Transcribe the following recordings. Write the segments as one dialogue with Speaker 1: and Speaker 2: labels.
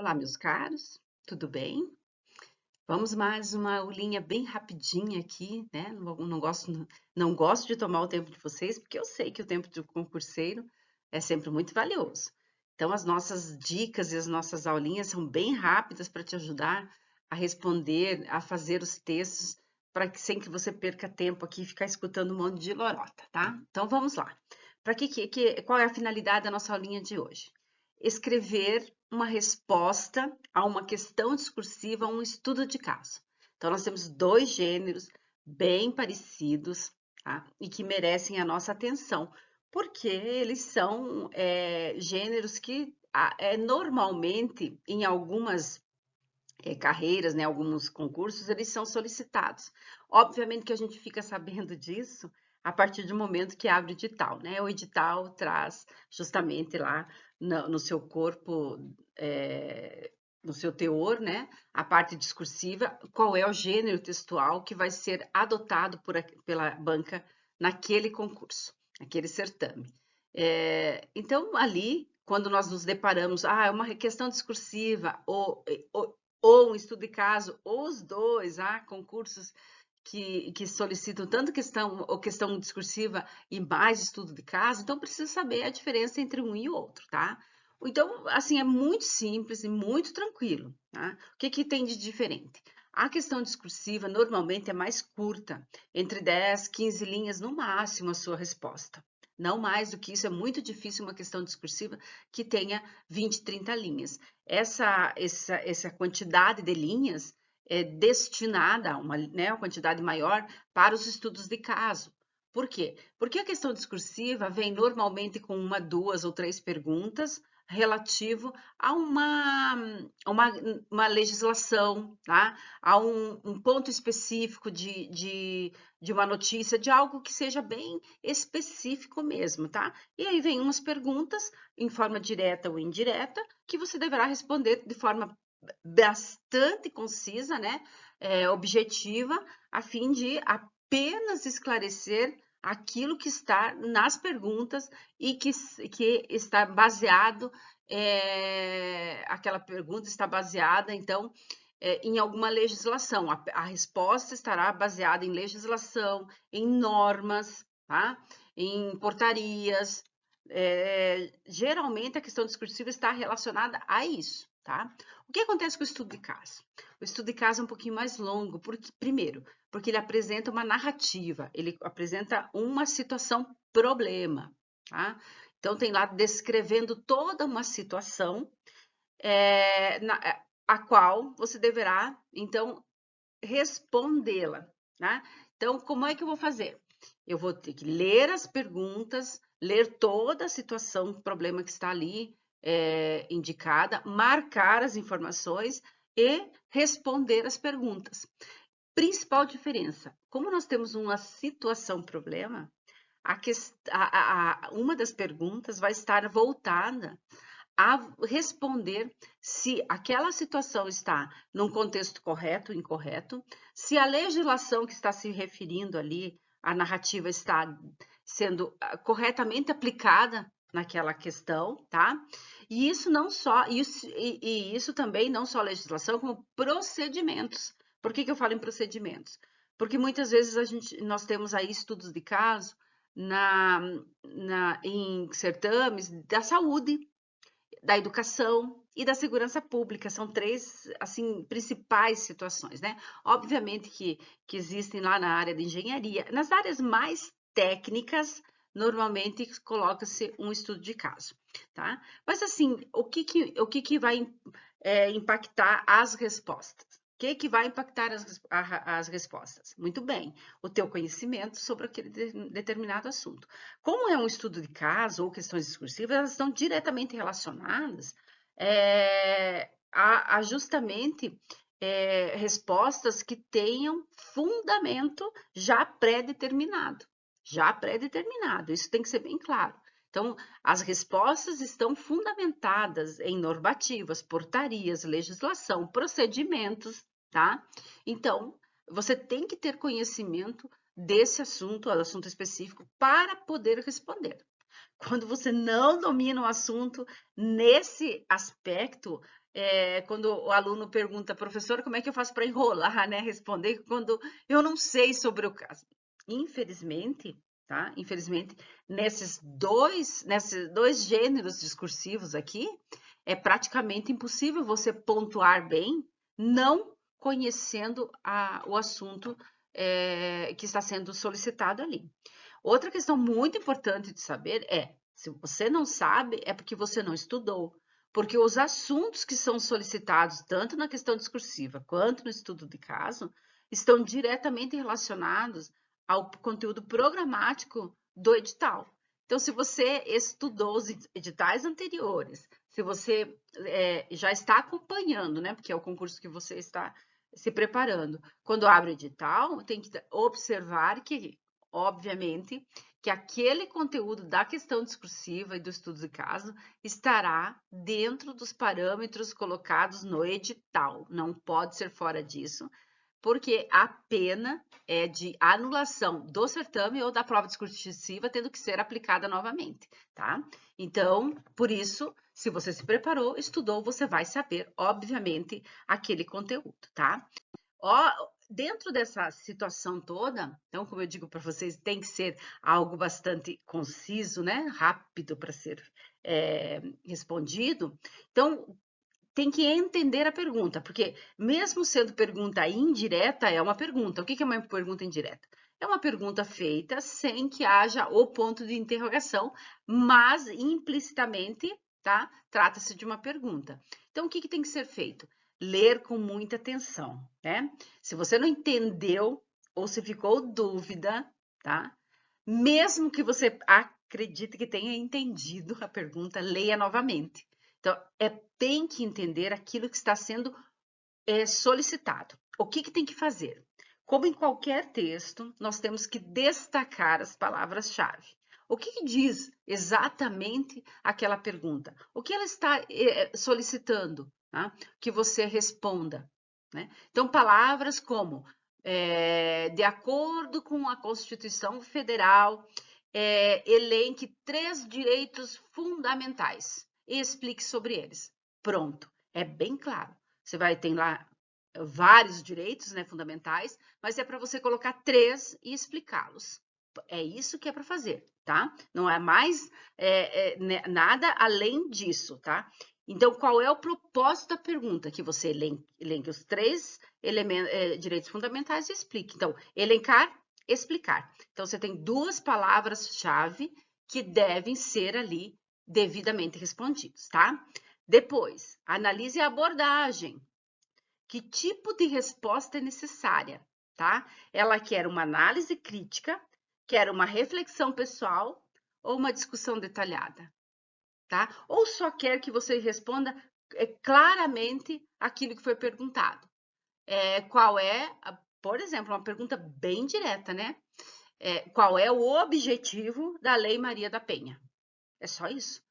Speaker 1: Olá, meus caros, tudo bem? Vamos mais uma aulinha bem rapidinha aqui, né? Não gosto de tomar o tempo de vocês, porque eu sei que o tempo do concurseiro é sempre muito valioso. Então, as nossas dicas e as nossas aulinhas são bem rápidas para te ajudar a responder, a fazer os textos, para que sem que você perca tempo aqui e ficar escutando um monte de lorota, tá? Então, vamos lá. Qual é a finalidade da nossa aulinha de hoje? Escrever uma resposta a uma questão discursiva, a um estudo de caso. Então, nós temos dois gêneros bem parecidos, tá? E que merecem a nossa atenção, porque eles são gêneros que normalmente, em algumas carreiras, né, alguns concursos, eles são solicitados. Obviamente que a gente fica sabendo disso a partir do momento que abre o edital, né? O edital traz justamente lá no seu corpo, no seu teor, né, a parte discursiva, qual é o gênero textual que vai ser adotado pela banca naquele concurso, naquele certame. Então, ali, quando nós nos deparamos, é uma questão discursiva, ou um estudo de caso, ou os dois, concursos que solicitam tanto questão discursiva e mais estudo de caso, então precisa saber a diferença entre um e o outro, tá? Então, assim, é muito simples e muito tranquilo, tá? O que tem de diferente? A questão discursiva normalmente é mais curta, entre 10, 15 linhas no máximo a sua resposta. Não mais do que isso, é muito difícil uma questão discursiva que tenha 20, 30 linhas. Essa quantidade de linhas é destinada a uma quantidade maior para os estudos de caso. Por quê? Porque a questão discursiva vem normalmente com uma, duas ou três perguntas relativo a uma legislação, tá? A um ponto específico de uma notícia, de algo que seja bem específico mesmo, tá? E aí vem umas perguntas em forma direta ou indireta que você deverá responder de forma bastante concisa, né? Objetiva, a fim de apenas esclarecer aquilo que está nas perguntas e que está baseado, aquela pergunta está baseada, então, em alguma legislação. A resposta estará baseada em legislação, em normas, tá? Em portarias. Geralmente a questão discursiva está relacionada a isso, tá? O que acontece com o estudo de caso? O estudo de caso é um pouquinho mais longo, primeiro, porque ele apresenta uma narrativa, ele apresenta uma situação problema, tá? Então tem lá descrevendo toda uma situação a qual você deverá, então, respondê-la, né? Então, como é que eu vou fazer? Eu vou ter que ler as perguntas, ler toda a situação, o problema que está ali indicada, marcar as informações e responder as perguntas. Principal diferença, como nós temos uma situação-problema, uma das perguntas vai estar voltada a responder se aquela situação está num contexto correto ou incorreto, se a legislação que está se referindo ali, a narrativa está sendo corretamente aplicada naquela questão, tá? E isso não só, isso também não só a legislação, como procedimentos. Por que eu falo em procedimentos? Porque muitas vezes nós temos aí estudos de caso em certames da saúde, da educação e da segurança pública. São três, assim, principais situações, né? Obviamente que existem lá na área de engenharia. Nas áreas mais técnicas, normalmente coloca-se um estudo de caso, tá? Mas, assim, o que vai impactar as respostas? O que vai impactar as respostas? Muito bem, o teu conhecimento sobre aquele determinado assunto. Como é um estudo de caso ou questões discursivas, elas estão diretamente relacionadas a justamente respostas que tenham fundamento já pré-determinado. Já pré-determinado, isso tem que ser bem claro. Então, as respostas estão fundamentadas em normativas, portarias, legislação, procedimentos, tá? Então, você tem que ter conhecimento desse assunto específico, para poder responder. Quando você não domina o assunto nesse aspecto, quando o aluno pergunta, professor, como é que eu faço para enrolar, né? Responder quando eu não sei sobre o caso. Infelizmente, tá? Infelizmente, nesses dois gêneros discursivos aqui, é praticamente impossível você pontuar bem, não conhecendo o assunto que está sendo solicitado ali. Outra questão muito importante de saber é, se você não sabe, é porque você não estudou. Porque os assuntos que são solicitados, tanto na questão discursiva quanto no estudo de caso, estão diretamente relacionados ao conteúdo programático do edital. Então, se você estudou os editais anteriores, se você já está acompanhando, né, porque é o concurso que você está se preparando, quando abre o edital, tem que observar que, obviamente, que aquele conteúdo da questão discursiva e do estudo de caso estará dentro dos parâmetros colocados no edital, não pode ser fora disso, porque a pena é de anulação do certame ou da prova discursiva tendo que ser aplicada novamente, tá? Então, por isso, se você se preparou, estudou, você vai saber, obviamente, aquele conteúdo, tá? Dentro dessa situação toda, então, como eu digo para vocês, tem que ser algo bastante conciso, né? Rápido para ser respondido. Então, tem que entender a pergunta, porque mesmo sendo pergunta indireta, é uma pergunta. O que é uma pergunta indireta? É uma pergunta feita sem que haja o ponto de interrogação, mas implicitamente, tá? Trata-se de uma pergunta. Então, o que tem que ser feito? Ler com muita atenção, né? Se você não entendeu ou se ficou dúvida, tá? Mesmo que você acredite que tenha entendido a pergunta, leia novamente. Então, tem que entender aquilo que está sendo solicitado. O que tem que fazer? Como em qualquer texto, nós temos que destacar as palavras-chave. O que diz exatamente aquela pergunta? O que ela está solicitando, tá? Que você responda, né? Então, palavras como de acordo com a Constituição Federal, elenque 3 direitos fundamentais e explique sobre eles. Pronto, é bem claro. Você vai ter lá vários direitos, né, fundamentais, mas é para você colocar 3 e explicá-los. É isso que é para fazer, tá? Não é mais nada além disso, tá? Então, qual é o propósito da pergunta? Que você elenque os 3 direitos fundamentais e explique. Então, elencar, explicar. Então, você tem 2 palavras-chave que devem ser ali devidamente respondidos, tá? Depois, analise a abordagem. Que tipo de resposta é necessária, tá? Ela quer uma análise crítica, quer uma reflexão pessoal ou uma discussão detalhada, tá? Ou só quer que você responda claramente aquilo que foi perguntado. Qual é, por exemplo, uma pergunta bem direta, né? Qual é o objetivo da Lei Maria da Penha? É só isso.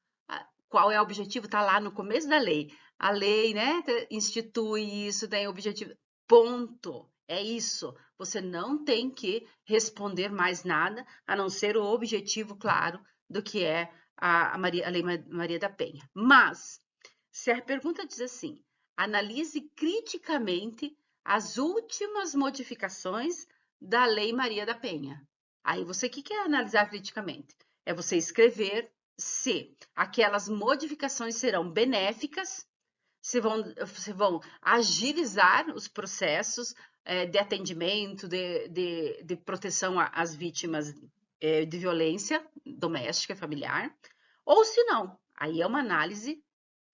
Speaker 1: Qual é o objetivo? Está lá no começo da lei. A lei, né, institui isso, tem objetivo. Ponto. É isso. Você não tem que responder mais nada, a não ser o objetivo claro do que é a Lei Maria da Penha. Mas, se a pergunta diz assim, analise criticamente as últimas modificações da Lei Maria da Penha. Aí você, o que quer analisar criticamente? É você escrever se aquelas modificações serão benéficas, se vão agilizar os processos de atendimento, de proteção às vítimas de violência doméstica e familiar, ou se não, aí é uma análise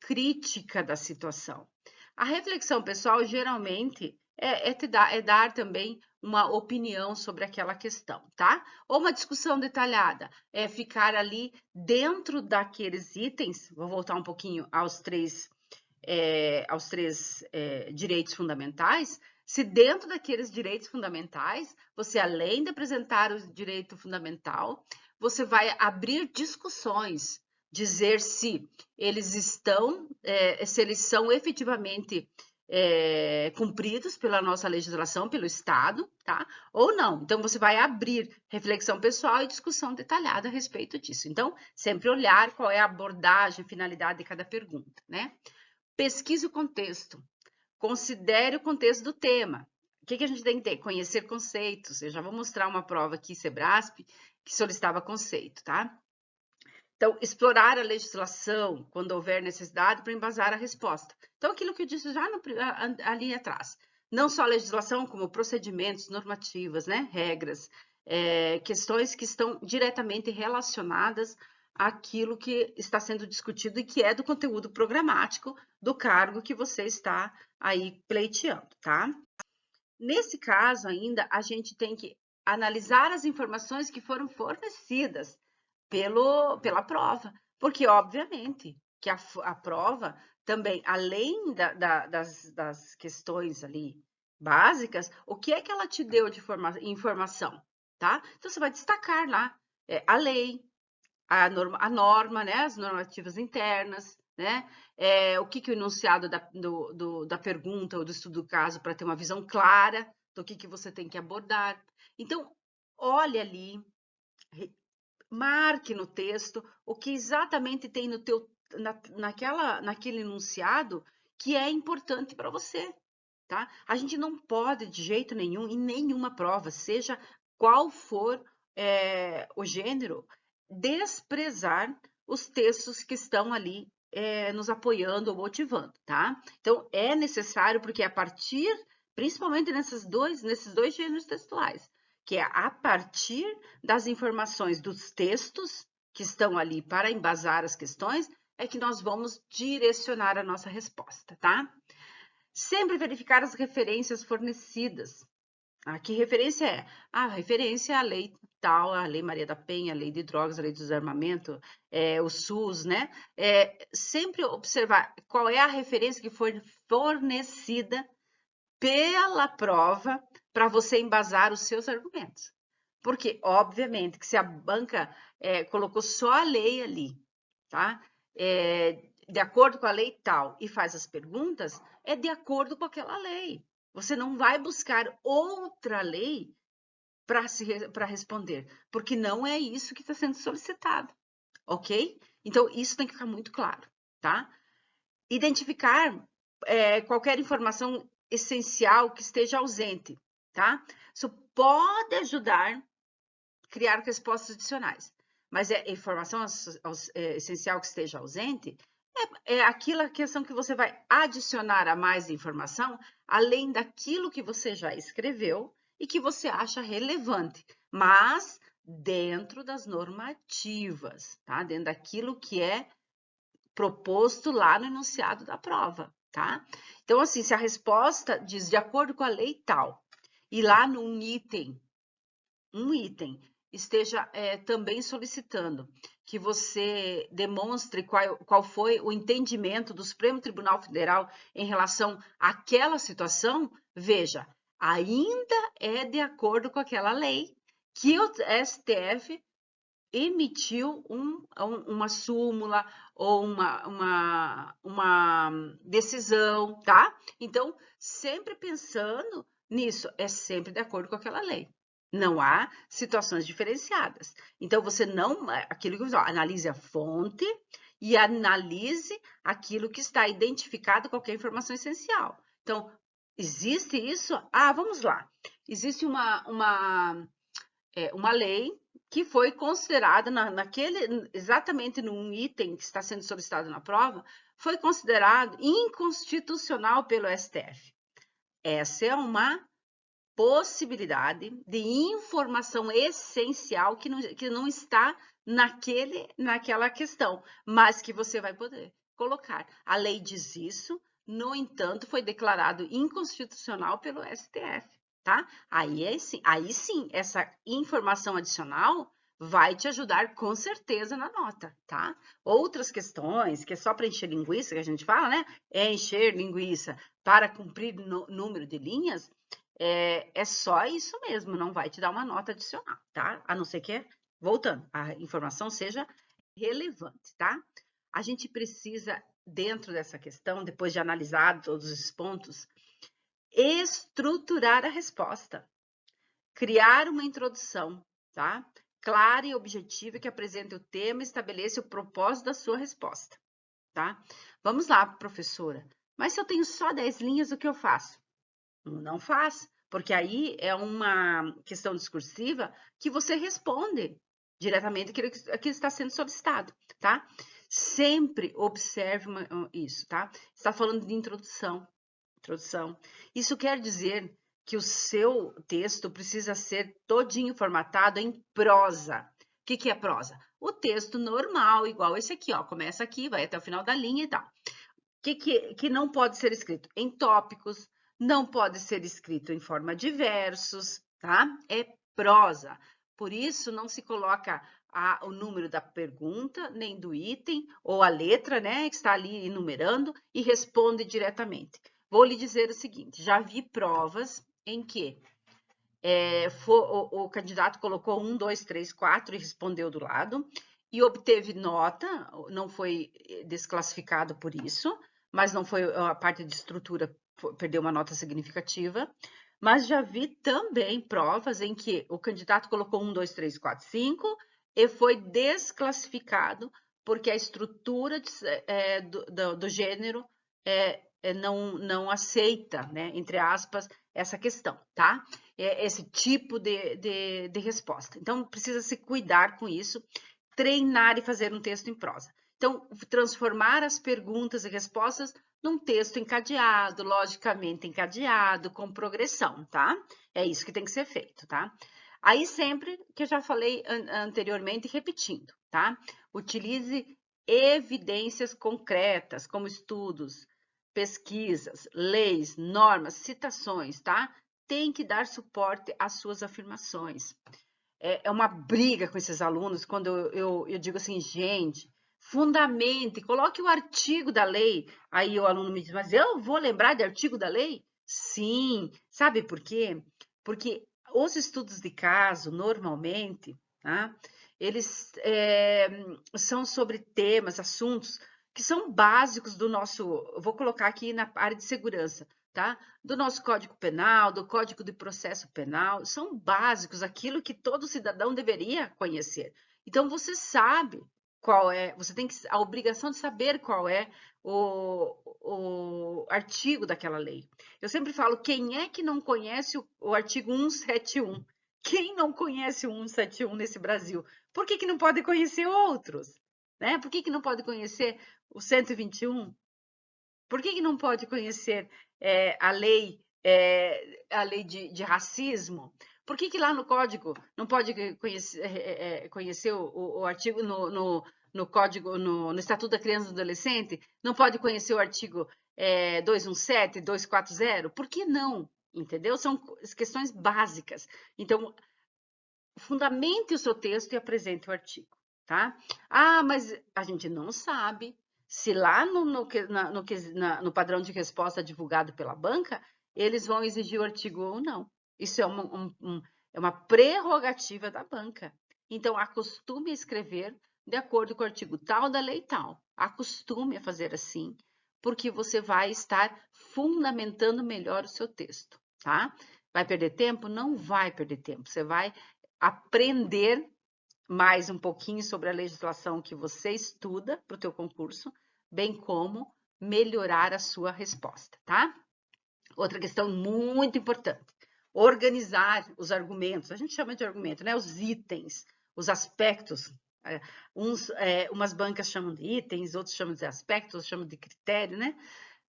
Speaker 1: crítica da situação. A reflexão pessoal geralmente é dar também uma opinião sobre aquela questão, tá? Ou uma discussão detalhada, é ficar ali dentro daqueles itens, vou voltar um pouquinho aos três direitos fundamentais, se dentro daqueles direitos fundamentais, você além de apresentar o direito fundamental, você vai abrir discussões, dizer se eles estão, se eles são efetivamente cumpridos pela nossa legislação, pelo Estado, tá? Ou não. Então, você vai abrir reflexão pessoal e discussão detalhada a respeito disso. Então, sempre olhar qual é a abordagem, a finalidade de cada pergunta, né? Pesquise o contexto. Considere o contexto do tema. O que a gente tem que ter? Conhecer conceitos. Eu já vou mostrar uma prova aqui, Sebrasp, que solicitava conceito, tá? Então, explorar a legislação quando houver necessidade para embasar a resposta. Então, aquilo que eu disse já ali atrás. Não só a legislação, como procedimentos, normativas, né? Regras, questões que estão diretamente relacionadas àquilo que está sendo discutido e que é do conteúdo programático do cargo que você está aí pleiteando, tá? Nesse caso ainda, a gente tem que analisar as informações que foram fornecidas pela prova, porque obviamente que a prova também, além das questões ali básicas, o que é que ela te deu de informação, tá? Então você vai destacar lá a lei, a norma, né? As normativas internas, né? O que o enunciado da pergunta ou do estudo do caso para ter uma visão clara do que você tem que abordar. Então, olhe ali, marque no texto o que exatamente tem no naquele enunciado que é importante para você, tá? A gente não pode, de jeito nenhum, em nenhuma prova, seja qual for o gênero, desprezar os textos que estão ali nos apoiando ou motivando, tá? Então, é necessário, porque a partir, principalmente nesses dois gêneros textuais, que é a partir das informações dos textos que estão ali para embasar as questões, é que nós vamos direcionar a nossa resposta, tá? Sempre verificar as referências fornecidas. Que referência é? A referência é a lei tal, a lei Maria da Penha, a lei de drogas, a lei do desarmamento, o SUS, né? Sempre observar qual é a referência que foi fornecida pela prova para você embasar os seus argumentos. Porque, obviamente, que se a banca colocou só a lei ali, tá? De acordo com a lei tal, e faz as perguntas, é de acordo com aquela lei. Você não vai buscar outra lei para responder, porque não é isso que está sendo solicitado, ok? Então, isso tem que ficar muito claro, tá? Identificar qualquer informação essencial que esteja ausente, tá? Isso pode ajudar a criar respostas adicionais, mas informação essencial que esteja ausente é aquela questão que você vai adicionar a mais informação, além daquilo que você já escreveu e que você acha relevante, mas dentro das normativas, tá? Dentro daquilo que é proposto lá no enunciado da prova, tá? Então, assim, se a resposta diz de acordo com a lei tal, e lá num item, esteja também solicitando que você demonstre qual foi o entendimento do Supremo Tribunal Federal em relação àquela situação, veja, ainda é de acordo com aquela lei que o STF emitiu uma súmula ou uma decisão, tá? Então, sempre pensando nisso, é sempre de acordo com aquela lei. Não há situações diferenciadas. Então, você não, aquilo que eu falo, analise a fonte e analise aquilo que está identificado, qualquer informação essencial. Então, existe isso? Vamos lá. Existe uma lei que foi considerada exatamente num item que está sendo solicitado na prova, foi considerado inconstitucional pelo STF. Essa é uma possibilidade de informação essencial que não está naquela questão, mas que você vai poder colocar. A lei diz isso, no entanto, foi declarado inconstitucional pelo STF, tá? Aí sim, essa informação adicional vai te ajudar com certeza na nota, tá? Outras questões, que é só para encher linguiça, que a gente fala, né? É encher linguiça para cumprir número de linhas, é só isso mesmo, não vai te dar uma nota adicional, tá? A não ser que, voltando, a informação seja relevante, tá? A gente precisa, dentro dessa questão, depois de analisar todos os pontos, estruturar a resposta, criar uma introdução, tá? Clara e objetiva que apresente o tema e estabeleça o propósito da sua resposta, tá? Vamos lá, professora. Mas se eu tenho só 10 linhas, o que eu faço? Não faz, porque aí é uma questão discursiva que você responde diretamente aquilo que está sendo solicitado, tá? Sempre observe isso, tá? Está falando de introdução. Isso quer dizer que o seu texto precisa ser todinho formatado em prosa. O que é prosa? O texto normal, igual esse aqui, ó. Começa aqui, vai até o final da linha e tal. Que não pode ser escrito em tópicos, não pode ser escrito em forma de versos, tá? É prosa. Por isso, não se coloca o número da pergunta, nem do item, ou a letra, né, que está ali enumerando, e responde diretamente. Vou lhe dizer o seguinte, já vi provas em que o candidato colocou 1, 2, 3, 4 e respondeu do lado, e obteve nota, não foi desclassificado por isso, mas não foi a parte de estrutura, perdeu uma nota significativa. Mas já vi também provas em que o candidato colocou 1, 2, 3, 4, 5 e foi desclassificado porque a estrutura do gênero não aceita, né, entre aspas, essa questão, tá? Esse tipo de resposta. Então, precisa se cuidar com isso, treinar e fazer um texto em prosa. Então, transformar as perguntas e respostas num texto encadeado, logicamente encadeado, com progressão, tá? É isso que tem que ser feito, tá? Aí, sempre que eu já falei anteriormente, repetindo, tá? Utilize evidências concretas, como estudos, pesquisas, leis, normas, citações, tá? Tem que dar suporte às suas afirmações. É uma briga com esses alunos quando eu digo assim, gente, fundamente, coloque o artigo da lei. Aí o aluno me diz, mas eu vou lembrar de artigo da lei? Sim, sabe por quê? Porque os estudos de caso, normalmente, tá? Eles são sobre temas, assuntos que são básicos do nosso, eu vou colocar aqui na área de segurança, tá? Do nosso Código Penal, do Código de Processo Penal, são básicos, aquilo que todo cidadão deveria conhecer. Então, você sabe qual é, você tem a obrigação de saber qual é o artigo daquela lei. Eu sempre falo, quem é que não conhece o artigo 171? Quem não conhece o 171 nesse Brasil? Por que não pode conhecer outros? Né? Por que não pode conhecer o 121? Por que não pode conhecer a lei de racismo? Por que lá no código não pode conhecer o artigo no código, no Estatuto da Criança e do Adolescente? Não pode conhecer o artigo 217, 240? Por que não? Entendeu? São questões básicas. Então, fundamente o seu texto e apresente o artigo, tá? Ah, mas a gente não sabe se lá no padrão de resposta divulgado pela banca, eles vão exigir o artigo ou não. Isso é uma prerrogativa da banca. Então, acostume a escrever de acordo com o artigo tal da lei tal. Acostume a fazer assim, porque você vai estar fundamentando melhor o seu texto, tá? Vai perder tempo? Não vai perder tempo. Você vai aprender mais um pouquinho sobre a legislação que você estuda para o teu concurso, bem como melhorar a sua resposta, tá? Outra questão muito importante, organizar os argumentos, a gente chama de argumento, né? Os itens, os aspectos, umas bancas chamam de itens, outros chamam de aspectos, outros chamam de critério, né?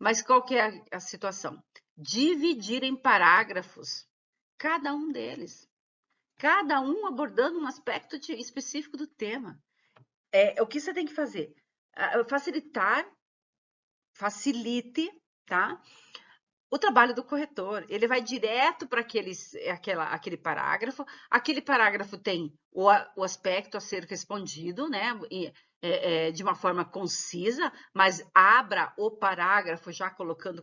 Speaker 1: Mas qual que é a situação? Dividir em parágrafos cada um deles. Cada um abordando um aspecto específico do tema. O que você tem que fazer? Facilite, tá? O trabalho do corretor. Ele vai direto para aquele parágrafo. Aquele parágrafo tem o aspecto a ser respondido, né? De uma forma concisa, mas abra o parágrafo já colocando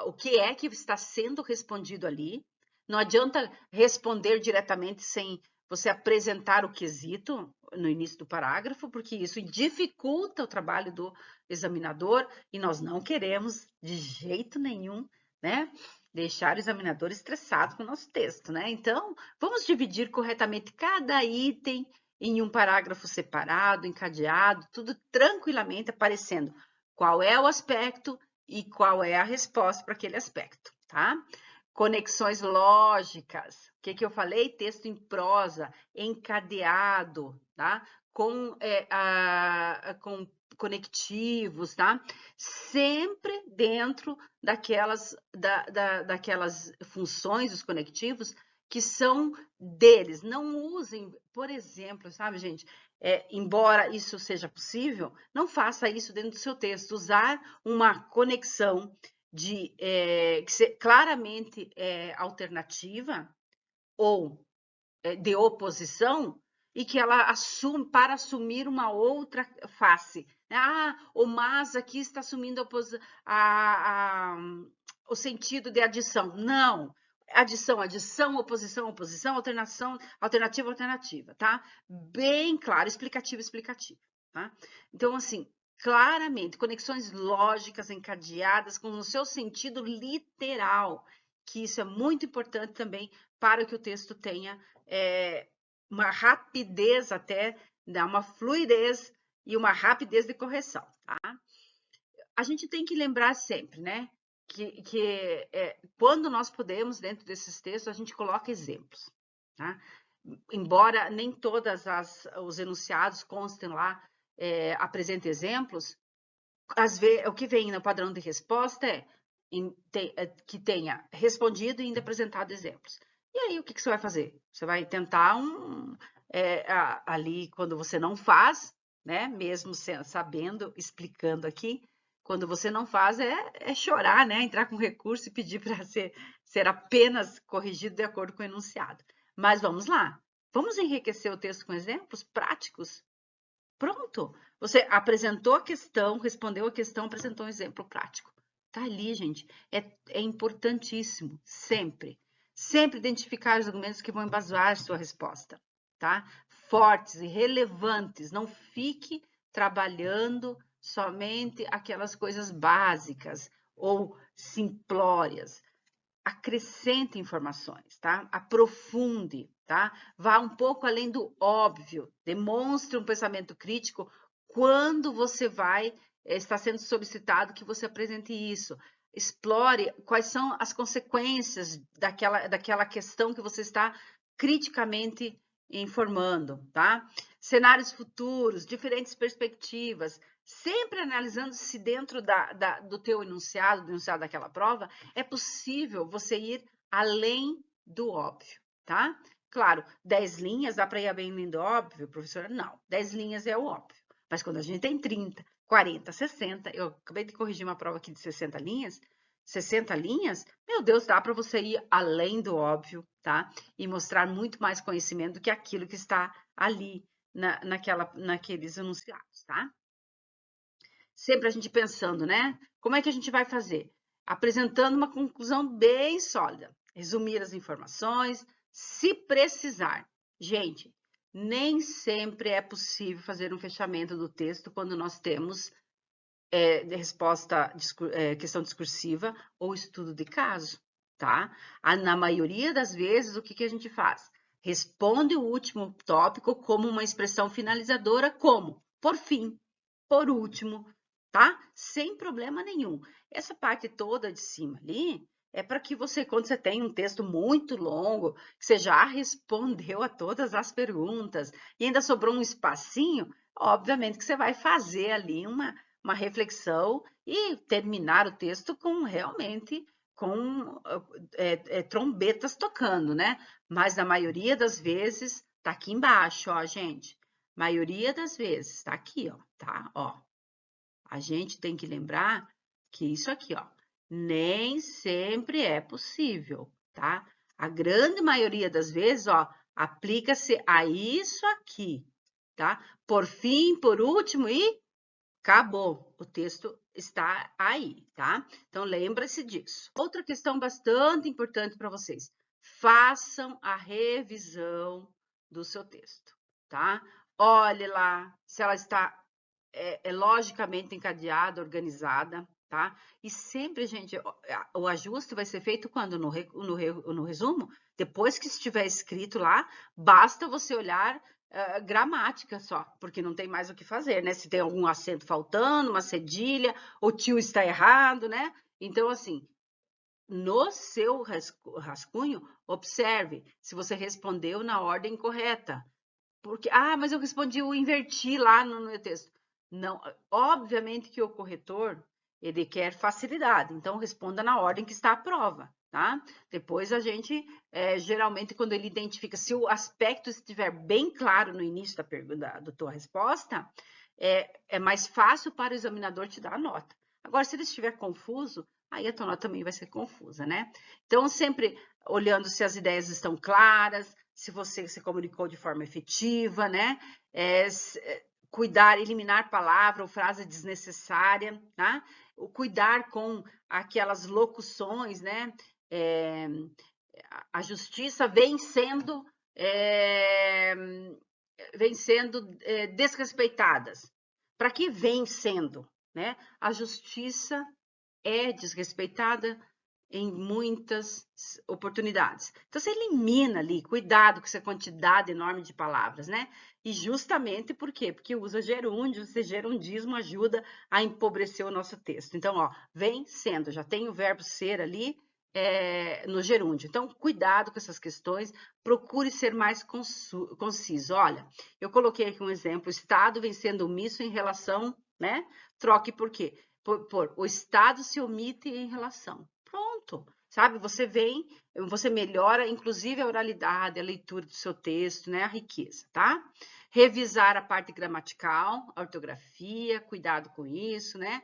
Speaker 1: o que é que está sendo respondido ali. Não adianta responder diretamente sem você apresentar o quesito no início do parágrafo, porque isso dificulta o trabalho do examinador e nós não queremos de jeito nenhum, né, deixar o examinador estressado com o nosso texto, né? Então, vamos dividir corretamente cada item em um parágrafo separado, encadeado, tudo tranquilamente aparecendo qual é o aspecto e qual é a resposta para aquele aspecto, tá? Conexões lógicas. O que eu falei? Texto em prosa, encadeado, tá? Com conectivos, tá? Sempre dentro daquelas funções, os conectivos, que são deles. Não usem, por exemplo, sabe, gente? Embora isso seja possível, não faça isso dentro do seu texto. Usar uma conexão claramente alternativa ou de oposição e que ela assume para assumir uma outra face. O mas aqui está assumindo o sentido de adição. Não. Adição, oposição, alternativa, alternativa, tá? Bem claro, explicativo, tá? Então, assim, claramente, conexões lógicas encadeadas com o seu sentido literal, que isso é muito importante também para que o texto tenha uma rapidez até, uma fluidez e uma rapidez de correção, tá? A gente tem que lembrar sempre, né, que quando nós podemos, dentro desses textos, a gente coloca exemplos, tá? Embora nem todas os enunciados constem lá, apresentem exemplos, às vezes, o que vem no padrão de resposta que tenha respondido e ainda apresentado exemplos. E aí, o que você vai fazer? Você vai tentar ali, quando você não faz, né? Mesmo sabendo, explicando aqui, quando você não faz, é chorar, né? Entrar com recurso e pedir para ser apenas corrigido de acordo com o enunciado. Mas vamos lá. Vamos enriquecer o texto com exemplos práticos? Pronto. Você apresentou a questão, respondeu a questão, apresentou um exemplo prático. Tá ali, gente. É importantíssimo, sempre. Sempre identificar os argumentos que vão embasar sua resposta, tá? Fortes e relevantes. Não fique trabalhando somente aquelas coisas básicas ou simplórias. Acrescente informações, tá? Aprofunde, tá? Vá um pouco além do óbvio. Demonstre um pensamento crítico quando você está sendo solicitado que você apresente isso. Explore quais são as consequências daquela questão que você está criticamente informando, tá? Cenários futuros, diferentes perspectivas, sempre analisando se dentro do teu enunciado, do enunciado daquela prova, é possível você ir além do óbvio, tá? Claro, 10 linhas, dá para ir bem além do óbvio, professora? Não, 10 linhas é o óbvio. Mas quando a gente tem 30, 40, 60, eu acabei de corrigir uma prova aqui de 60 linhas, meu Deus, dá para você ir além do óbvio, tá? E mostrar muito mais conhecimento do que aquilo que está ali naqueles enunciados, tá? Sempre a gente pensando, né? Como é que a gente vai fazer? Apresentando uma conclusão bem sólida. Resumir as informações, se precisar. Gente, nem sempre é possível fazer um fechamento do texto quando nós temos questão discursiva ou estudo de caso, tá? Na maioria das vezes, o que a gente faz? Responde o último tópico como uma expressão finalizadora, como por fim, por último, tá? Sem problema nenhum. Essa parte toda de cima ali é para que você, quando você tem um texto muito longo, que você já respondeu a todas as perguntas e ainda sobrou um espacinho, obviamente que você vai fazer ali uma reflexão e terminar o texto realmente com trombetas tocando, né? Mas na maioria das vezes, tá aqui embaixo, ó, gente. Maioria das vezes, tá aqui, ó, tá? Ó, a gente tem que lembrar que isso aqui, ó, nem sempre é possível, tá? A grande maioria das vezes, ó, aplica-se a isso aqui, tá? Por fim, por último e acabou, o texto está aí, tá? Então, lembra-se disso. Outra questão bastante importante para vocês. Façam a revisão do seu texto, tá? Olhe lá se ela está logicamente encadeada, organizada, tá? E sempre, gente, o ajuste vai ser feito quando? No resumo? Depois que estiver escrito lá, basta você olhar gramática só, porque não tem mais o que fazer, né? Se tem algum acento faltando, uma cedilha, o tio está errado, né? Então, assim, no seu rascunho, observe se você respondeu na ordem correta. Porque, mas eu respondi, eu inverti lá no meu texto. Não, obviamente que o corretor, ele quer facilidade, então responda na ordem que está a prova, tá? Depois a gente, geralmente, quando ele identifica, se o aspecto estiver bem claro no início da pergunta, da tua resposta, é mais fácil para o examinador te dar a nota. Agora, se ele estiver confuso, aí a tua nota também vai ser confusa, né? Então, sempre olhando se as ideias estão claras, se você se comunicou de forma efetiva, né? Cuidar, eliminar palavra ou frase desnecessária, tá? O cuidar com aquelas locuções, né? A justiça vem sendo desrespeitadas. Para que vem sendo, né? A justiça é desrespeitada em muitas oportunidades. Então, você elimina ali, cuidado com essa quantidade enorme de palavras, né? E justamente por quê? Porque usa gerúndio, esse gerundismo ajuda a empobrecer o nosso texto. Então, ó, vem sendo, já tem o verbo ser ali no gerúndio. Então, cuidado com essas questões, procure ser mais conciso. Olha, eu coloquei aqui um exemplo, o Estado vem sendo omisso em relação, né? Troque por quê? O Estado se omite em relação. Pronto, sabe? Você melhora, inclusive, a oralidade, a leitura do seu texto, né? A riqueza, tá? Revisar a parte gramatical, a ortografia, cuidado com isso, né?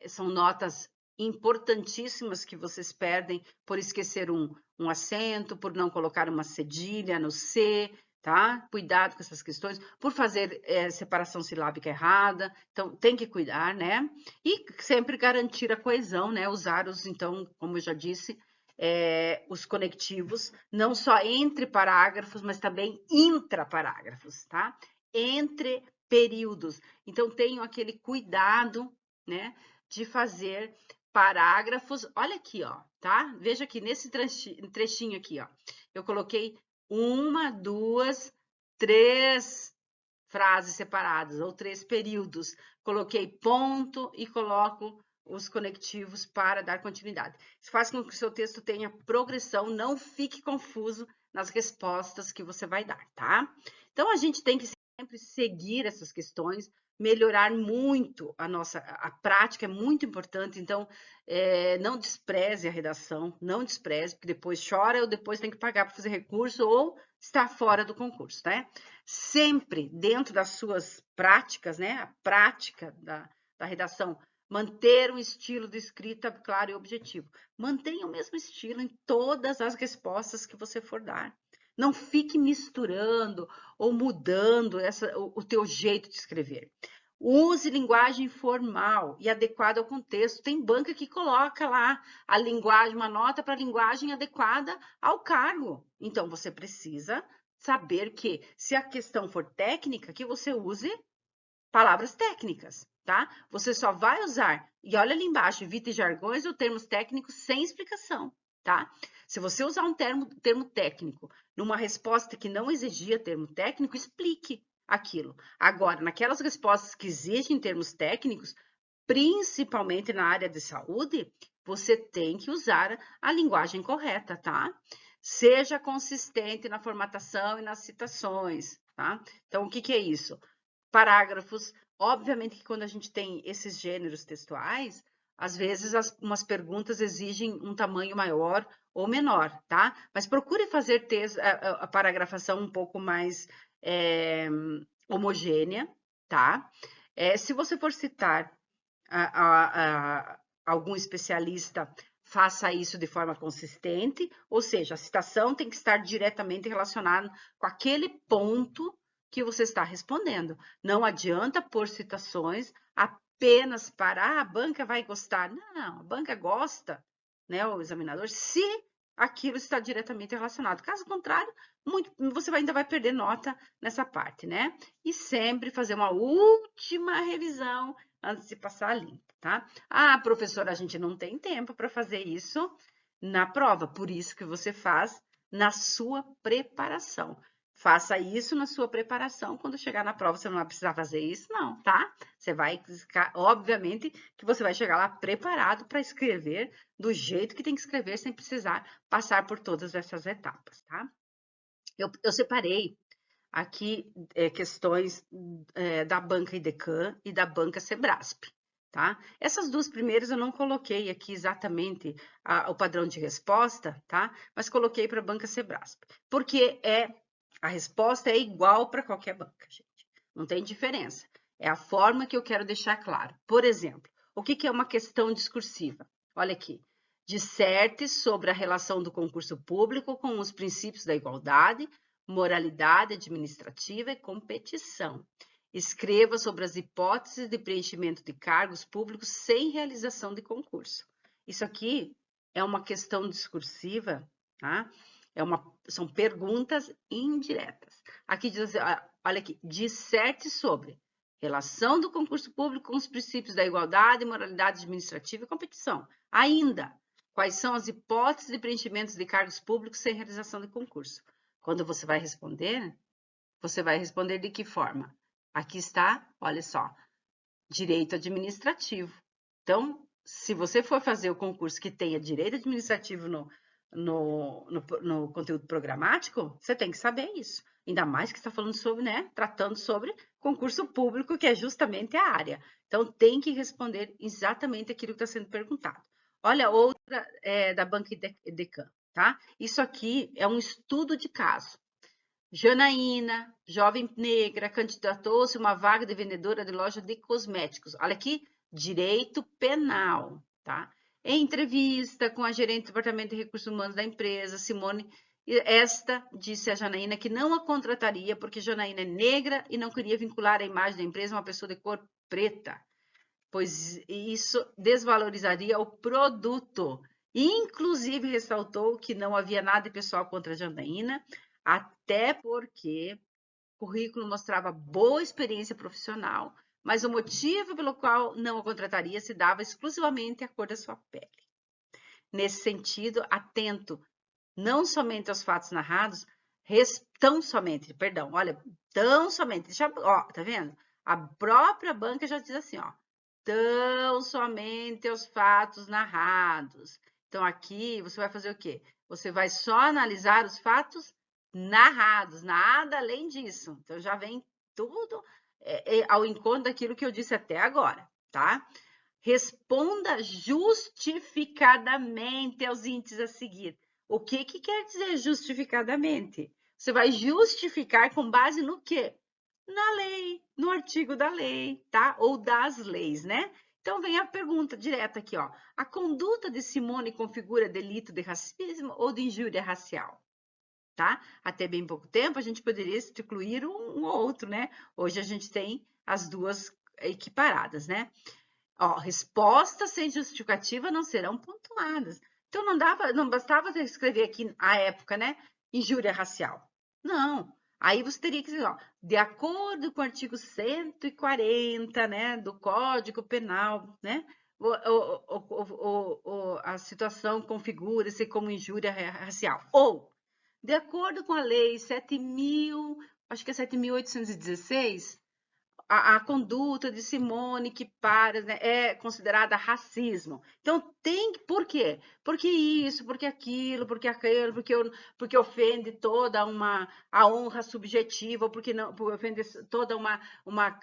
Speaker 1: São notas importantíssimas que vocês perdem por esquecer um acento, por não colocar uma cedilha no C, tá? Cuidado com essas questões, por fazer separação silábica errada, então tem que cuidar, né? E sempre garantir a coesão, né? Usar então, como eu já disse, os conectivos, não só entre parágrafos, mas também intraparágrafos, tá? Entre períodos. Então, tenham aquele cuidado, né? De fazer parágrafos. Olha aqui, ó, tá? Veja aqui nesse trechinho aqui, ó. Eu coloquei 1, 2, 3 frases separadas ou 3 períodos. Coloquei ponto e coloco os conectivos para dar continuidade. Isso faz com que o seu texto tenha progressão, não fique confuso nas respostas que você vai dar, tá? Então, a gente tem que sempre seguir essas questões, melhorar muito a prática é muito importante, então não despreze a redação, não despreze, porque depois chora ou depois tem que pagar para fazer recurso ou está fora do concurso, né? Sempre dentro das suas práticas, né? A prática da redação, manter um estilo de escrita claro e objetivo. Mantenha o mesmo estilo em todas as respostas que você for dar. Não fique misturando ou mudando o teu jeito de escrever. Use linguagem formal e adequada ao contexto. Tem banca que coloca lá a linguagem, uma nota para a linguagem adequada ao cargo. Então, você precisa saber que, se a questão for técnica, que você use palavras técnicas, tá? Você só vai usar, e olha ali embaixo, evite jargões ou termos técnicos sem explicação, tá? Se você usar um termo técnico numa resposta que não exigia termo técnico, explique aquilo. Agora, naquelas respostas que exigem termos técnicos, principalmente na área de saúde, você tem que usar a linguagem correta, tá? Seja consistente na formatação e nas citações, tá? Então, o que é isso? Parágrafos. Obviamente que quando a gente tem esses gêneros textuais, às vezes umas perguntas exigem um tamanho maior ou menor, tá? Mas procure fazer a paragrafação um pouco mais homogênea, tá? Se você for citar algum especialista, faça isso de forma consistente, ou seja, a citação tem que estar diretamente relacionada com aquele ponto que você está respondendo. Não adianta pôr citações apenas para a banca vai gostar. Não, a banca gosta, né, o examinador, se aquilo está diretamente relacionado. Caso contrário, você ainda vai perder nota nessa parte, né? E sempre fazer uma última revisão antes de passar limpo, tá? Professora, a gente não tem tempo para fazer isso na prova, por isso que você faz na sua preparação. Faça isso na sua preparação. Quando chegar na prova, você não vai precisar fazer isso, não, tá? Você vai, obviamente, que você vai chegar lá preparado para escrever do jeito que tem que escrever, sem precisar passar por todas essas etapas, tá? Eu separei aqui questões da banca IDECAM e da banca Sebrasp, tá? Essas duas primeiras eu não coloquei aqui exatamente o padrão de resposta, tá? Mas coloquei para a banca Sebrasp, porque a resposta é igual para qualquer banca, gente. Não tem diferença. É a forma que eu quero deixar claro. Por exemplo, o que é uma questão discursiva? Olha aqui. Disserte sobre a relação do concurso público com os princípios da igualdade, moralidade administrativa e competição. Escreva sobre as hipóteses de preenchimento de cargos públicos sem realização de concurso. Isso aqui é uma questão discursiva, tá? São perguntas indiretas. Aqui diz, olha aqui, disserte sobre relação do concurso público com os princípios da igualdade, moralidade administrativa e competição. Ainda, quais são as hipóteses de preenchimento de cargos públicos sem realização de concurso? Quando você vai responder de que forma? Aqui está, olha só, direito administrativo. Então, se você for fazer o concurso que tenha direito administrativo no conteúdo programático, você tem que saber isso. Ainda mais que está falando sobre, né, tratando sobre concurso público, que é justamente a área. Então, tem que responder exatamente aquilo que está sendo perguntado. Olha, outra da banca IDECAM, tá? Isso aqui é um estudo de caso. Janaína, jovem negra, candidatou-se a uma vaga de vendedora de loja de cosméticos. Olha aqui, direito penal, tá? Em entrevista com a gerente do Departamento de Recursos Humanos da empresa, Simone, esta disse a Janaína que não a contrataria porque Janaína é negra e não queria vincular a imagem da empresa a uma pessoa de cor preta, pois isso desvalorizaria o produto. Inclusive, ressaltou que não havia nada de pessoal contra a Janaína, até porque o currículo mostrava boa experiência profissional, mas o motivo pelo qual não a contrataria se dava exclusivamente à cor da sua pele. Nesse sentido, atento não somente aos fatos narrados, tão somente, ó, tá vendo? A própria banca já diz assim, ó, tão somente aos fatos narrados. Então, aqui você vai fazer o quê? Você vai só analisar os fatos narrados, nada além disso. Então, já vem tudo ao encontro daquilo que eu disse até agora, tá? Responda justificadamente aos índices a seguir. O que quer dizer justificadamente? Você vai justificar com base no quê? Na lei, no artigo da lei, tá? Ou das leis, né? Então vem a pergunta direta aqui, ó. A conduta de Simone configura delito de racismo ou de injúria racial? Tá? Até bem pouco tempo a gente poderia excluir um ou outro, né? Hoje a gente tem as duas equiparadas, né? Ó, respostas sem justificativa não serão pontuadas. Então não bastava escrever aqui a época, né? Injúria racial. Não. Aí você teria que dizer, ó, de acordo com o artigo 140, né, do Código Penal, né? A situação configura-se como injúria racial. Ou, de acordo com a lei 7.000, acho que é 7.816, a conduta de Simone que né, é considerada racismo. Então, por quê? Porque isso, porque aquilo, porque ofende toda a honra subjetiva, ou porque não, porque ofende toda uma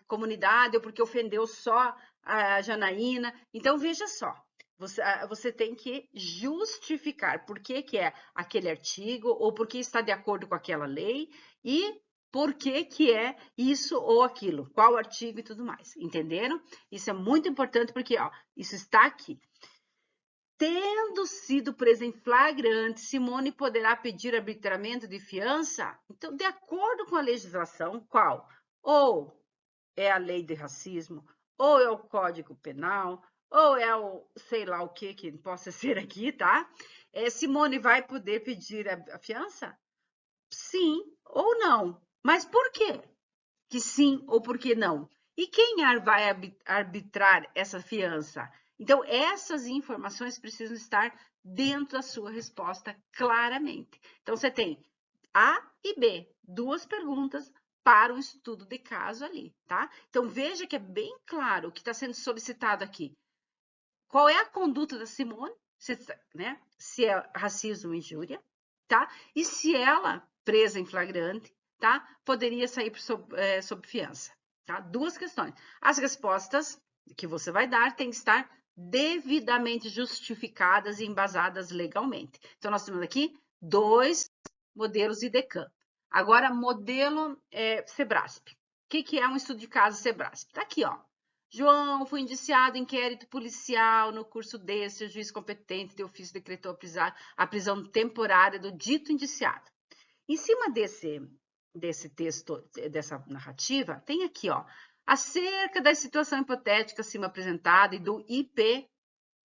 Speaker 1: comunidade, ou porque ofendeu só a Janaína. Então, veja só. Você tem que justificar por que é aquele artigo, ou por que está de acordo com aquela lei, e por que é isso ou aquilo, qual artigo e tudo mais, entenderam? Isso é muito importante porque, ó, isso está aqui. Tendo sido presa em flagrante, Simone poderá pedir arbitramento de fiança? Então, de acordo com a legislação, qual? Ou é a lei de racismo, ou é o Código Penal, ou é o sei lá o que possa ser aqui, tá? Simone vai poder pedir a fiança? Sim ou não. Mas por quê que sim ou por que não? E quem vai arbitrar essa fiança? Então, essas informações precisam estar dentro da sua resposta claramente. Então, você tem A e B, duas perguntas para o estudo de caso ali, tá? Então, veja que é bem claro o que está sendo solicitado aqui. Qual é a conduta da Simone, né? Se é racismo e injúria, tá? E se ela, presa em flagrante, tá? Poderia sair sob fiança, tá? Duas questões. As respostas que você vai dar têm que estar devidamente justificadas e embasadas legalmente. Então, nós temos aqui 2 modelos IDECAM. Agora, modelo SEBRASP. O que é um estudo de caso SEBRASP? Tá aqui, ó. João foi indiciado em inquérito policial no curso desse, o juiz competente de ofício decretou a prisão temporária do dito indiciado. Em cima desse texto, dessa narrativa, tem aqui, ó, acerca da situação hipotética acima apresentada e do IP,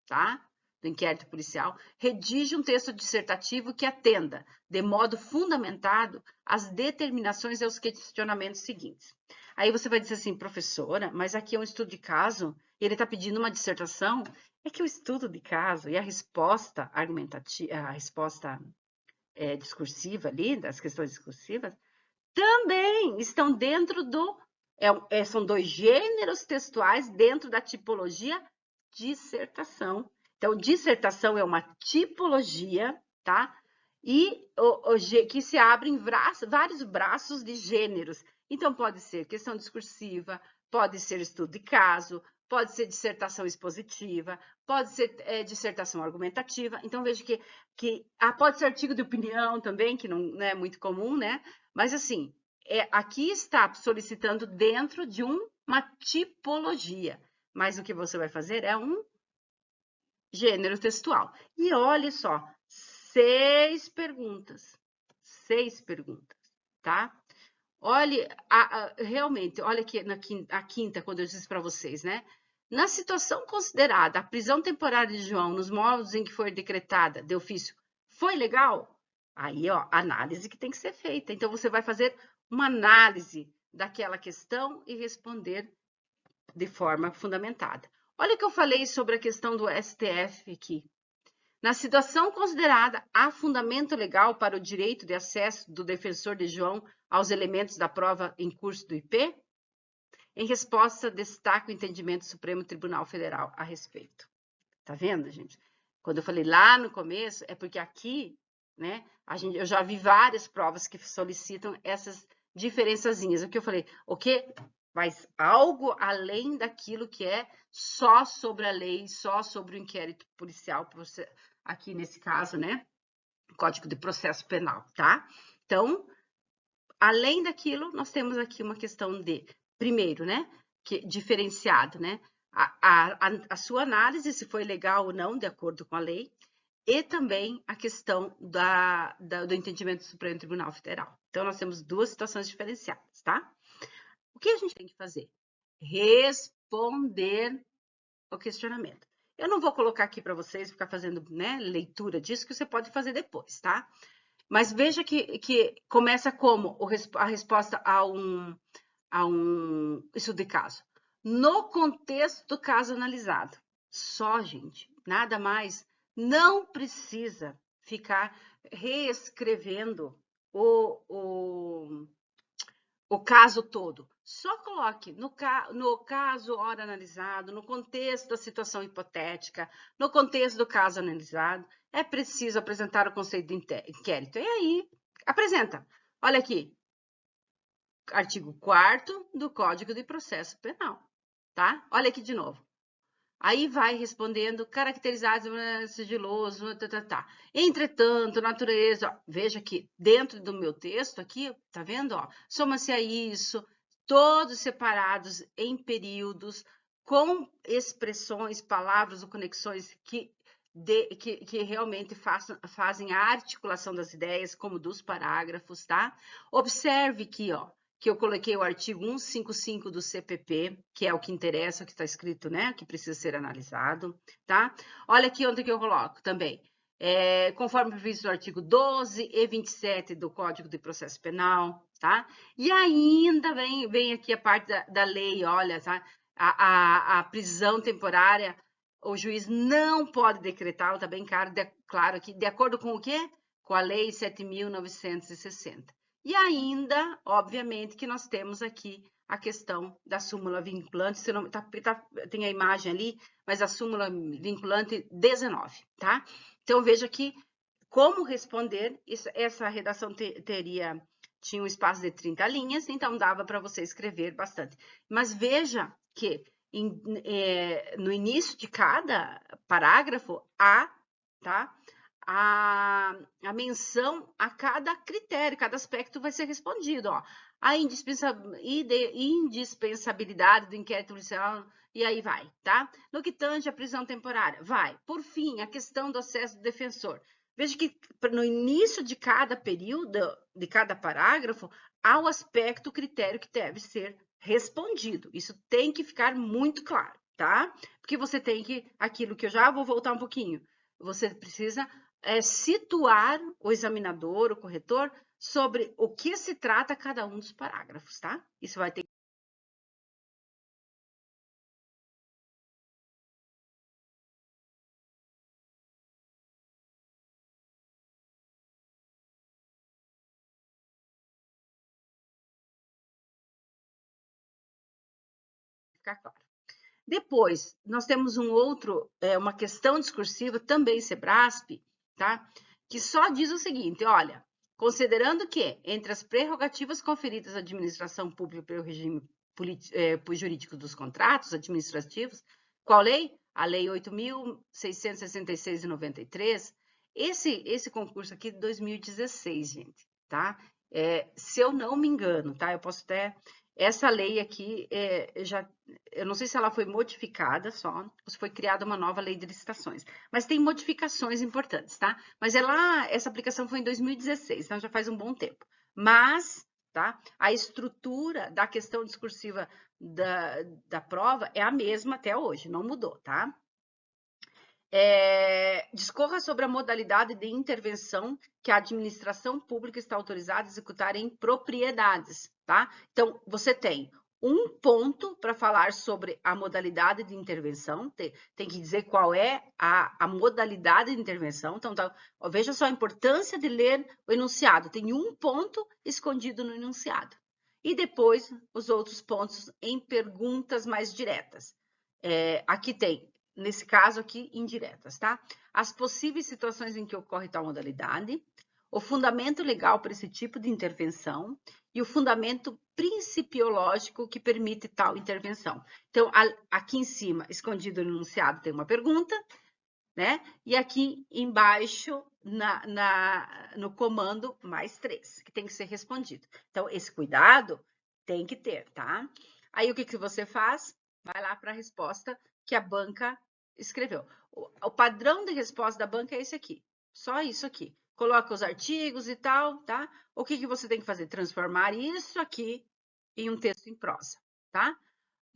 Speaker 1: tá? Do inquérito policial, redige um texto dissertativo que atenda, de modo fundamentado, às determinações e aos questionamentos seguintes. Aí você vai dizer assim, professora, mas aqui é um estudo de caso, e ele está pedindo uma dissertação. É que o estudo de caso e a resposta argumentativa, a resposta discursiva ali, das questões discursivas, também estão dentro são 2 gêneros textuais dentro da tipologia dissertação. Então, dissertação é uma tipologia, tá? E que se abre em vários braços de gêneros. Então, pode ser questão discursiva, pode ser estudo de caso, pode ser dissertação expositiva, pode ser dissertação argumentativa. Então, veja que pode ser artigo de opinião também, que não é muito comum, né? Mas, assim, aqui está solicitando dentro de uma tipologia. Mas o que você vai fazer é um gênero textual. E olha só, 6 perguntas. 6 perguntas, tá? Olha, realmente, olha aqui a quinta, quando eu disse para vocês, né? Na situação considerada, a prisão temporária de João, nos modos em que foi decretada de ofício, foi legal? Aí, ó, análise que tem que ser feita. Então, você vai fazer uma análise daquela questão e responder de forma fundamentada. Olha o que eu falei sobre a questão do STF aqui. Na situação considerada, há fundamento legal para o direito de acesso do defensor de João aos elementos da prova em curso do IP? Em resposta, destaca o entendimento do Supremo Tribunal Federal a respeito. Tá vendo, gente? Quando eu falei lá no começo, é porque aqui, né, eu já vi várias provas que solicitam essas diferençazinhas. O que eu falei, o quê? Mas algo além daquilo que é só sobre a lei, só sobre o inquérito policial, aqui nesse caso, né? Código de Processo Penal, tá? Então, além daquilo, nós temos aqui uma questão de, primeiro, né? Diferenciado, né? A sua análise, se foi legal ou não, de acordo com a lei, e também a questão do entendimento do Supremo Tribunal Federal. Então, nós temos 2 situações diferenciadas, tá? O que a gente tem que fazer? Responder o questionamento. Eu não vou colocar aqui para vocês, ficar fazendo, né, leitura disso, que você pode fazer depois, tá? Mas veja que começa como a resposta a um estudo de caso. No contexto do caso analisado. Só, gente, nada mais. Não precisa ficar reescrevendo o caso todo. Só coloque no caso, hora analisado, no contexto da situação hipotética, no contexto do caso analisado, é preciso apresentar o conceito de inquérito. E aí, apresenta. Olha aqui, artigo 4º do Código de Processo Penal, tá? Olha aqui de novo. Aí vai respondendo, caracterizado, sigiloso, tá. Entretanto, natureza, veja que dentro do meu texto aqui, tá vendo, ó, soma-se a isso, todos separados em períodos, com expressões, palavras ou conexões que realmente fazem a articulação das ideias, como dos parágrafos, tá? Observe aqui, ó, que eu coloquei o artigo 155 do CPP, que é o que interessa, o que está escrito, né? Que precisa ser analisado, tá? Olha aqui onde que eu coloco também. Conforme previsto no artigo 12 e 27 do Código de Processo Penal, tá? E ainda vem aqui a parte da lei, olha, tá? A prisão temporária, o juiz não pode decretar, tá bem claro aqui, de acordo com o quê? com a Lei 7.960. E ainda, obviamente, que nós temos aqui a questão da súmula vinculante, se não, tem a imagem ali, mas a súmula vinculante 19, tá? Então, veja aqui como responder. Essa redação tinha um espaço de 30 linhas, então dava para você escrever bastante. Mas veja que no início de cada parágrafo há, tá? A menção a cada critério, cada aspecto vai ser respondido, ó. A indispensabilidade do inquérito policial, e aí vai, tá? No que tange à prisão temporária, vai. Por fim, a questão do acesso do defensor. Veja que no início de cada período, de cada parágrafo, há o aspecto, o critério que deve ser respondido. Isso tem que ficar muito claro, tá? Porque você tem que, aquilo que eu já vou voltar um pouquinho, você precisa situar o examinador, o corretor, sobre o que se trata cada um dos parágrafos, tá? Isso vai ter que ficar claro. Depois, nós temos uma questão discursiva, também Sebrasp, tá? Que só diz o seguinte, olha, considerando que, entre as prerrogativas conferidas à administração pública pelo regime jurídico dos contratos administrativos, qual lei? A Lei 8.666 de 93, esse concurso aqui de 2016, gente, tá? Se eu não me engano, tá? Eu posso até... Essa lei aqui, eu não sei se ela foi modificada só, ou se foi criada uma nova lei de licitações, mas tem modificações importantes, tá? Mas essa aplicação foi em 2016, então já faz um bom tempo. Mas, tá? A estrutura da questão discursiva da prova é a mesma até hoje, não mudou, tá? Discorra sobre a modalidade de intervenção que a administração pública está autorizada a executar em propriedades, tá? Então, você tem um ponto para falar sobre a modalidade de intervenção, tem que dizer qual é a modalidade de intervenção. Então, veja só a importância de ler o enunciado, tem um ponto escondido no enunciado. E depois, os outros pontos em perguntas mais diretas. Aqui tem, nesse caso aqui, indiretas, tá? As possíveis situações em que ocorre tal modalidade, o fundamento legal para esse tipo de intervenção e o fundamento principiológico que permite tal intervenção. Então, aqui em cima, escondido no enunciado, tem uma pergunta, né? E aqui embaixo, no comando, mais 3, que tem que ser respondido. Então, esse cuidado tem que ter, tá? Aí, o que você faz? Vai lá para a resposta que a banca escreveu. O padrão de resposta da banca é esse aqui. Só isso aqui. Coloca os artigos e tal, tá? O que você tem que fazer? Transformar isso aqui em um texto em prosa, tá?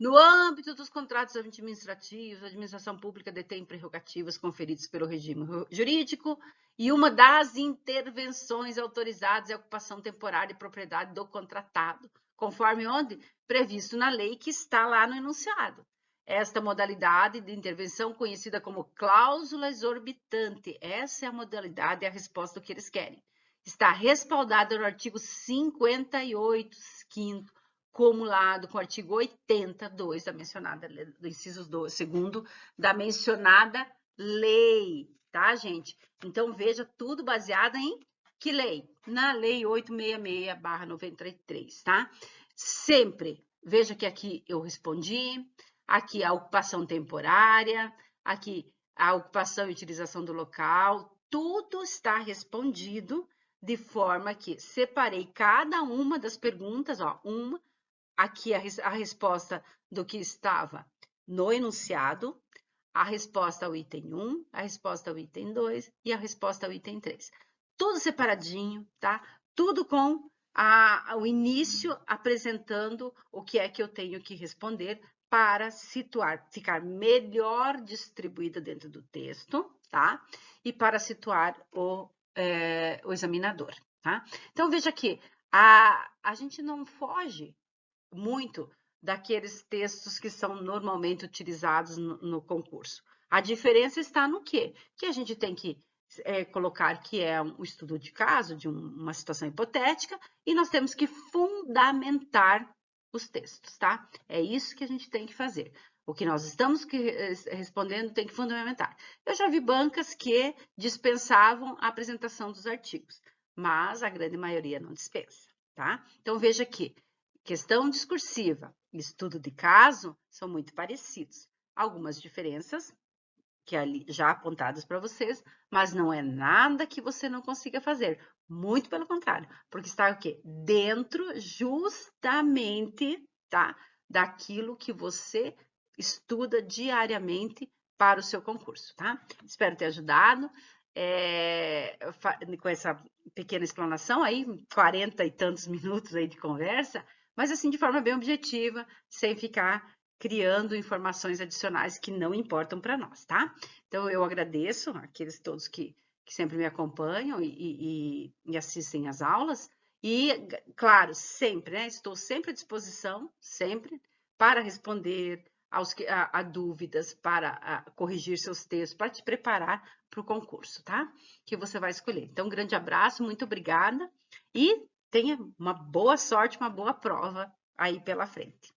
Speaker 1: No âmbito dos contratos administrativos, a administração pública detém prerrogativas conferidas pelo regime jurídico e uma das intervenções autorizadas é a ocupação temporária de propriedade do contratado, conforme onde? Previsto na lei que está lá no enunciado. Esta modalidade de intervenção, conhecida como cláusula exorbitante, essa é a modalidade e a resposta que eles querem. Está respaldada no artigo 58, 5º, cumulado com o artigo 82 da mencionada, do inciso 2º da mencionada lei, tá, gente? Então, veja, tudo baseado em que lei? Na Lei 866/93, tá? Sempre, veja que aqui eu respondi, aqui a ocupação temporária, aqui a ocupação e utilização do local, tudo está respondido de forma que separei cada uma das perguntas, ó, aqui a resposta do que estava no enunciado, a resposta ao item 1, a resposta ao item 2 e a resposta ao item 3. Tudo separadinho, tá? Tudo com o início apresentando o que é que eu tenho que responder para ficar melhor distribuída dentro do texto, tá? E para situar o examinador, tá? Então, veja que a gente não foge muito daqueles textos que são normalmente utilizados no concurso. A diferença está no quê? Que a gente tem que colocar que é um estudo de caso, de uma situação hipotética, e nós temos que fundamentar os textos, tá? É isso que a gente tem que fazer. O que nós estamos respondendo tem que fundamentar. Eu já vi bancas que dispensavam a apresentação dos artigos, mas a grande maioria não dispensa, tá? Então, veja aqui, questão discursiva e estudo de caso são muito parecidos. Algumas diferenças, que ali já apontadas para vocês, mas não é nada que você não consiga fazer. Muito pelo contrário, porque está o quê? Dentro justamente, tá, daquilo que você estuda diariamente para o seu concurso, tá? Espero ter ajudado com essa pequena explanação aí, 40 e tantos minutos aí de conversa, mas assim de forma bem objetiva, sem ficar criando informações adicionais que não importam para nós, tá? Então, eu agradeço aqueles todos que sempre me acompanham e assistem às aulas. E, claro, sempre, né? Estou sempre à disposição, sempre, para responder a dúvidas, para corrigir seus textos, para te preparar para o concurso, tá? Que você vai escolher. Então, um grande abraço, muito obrigada e tenha uma boa sorte, uma boa prova aí pela frente.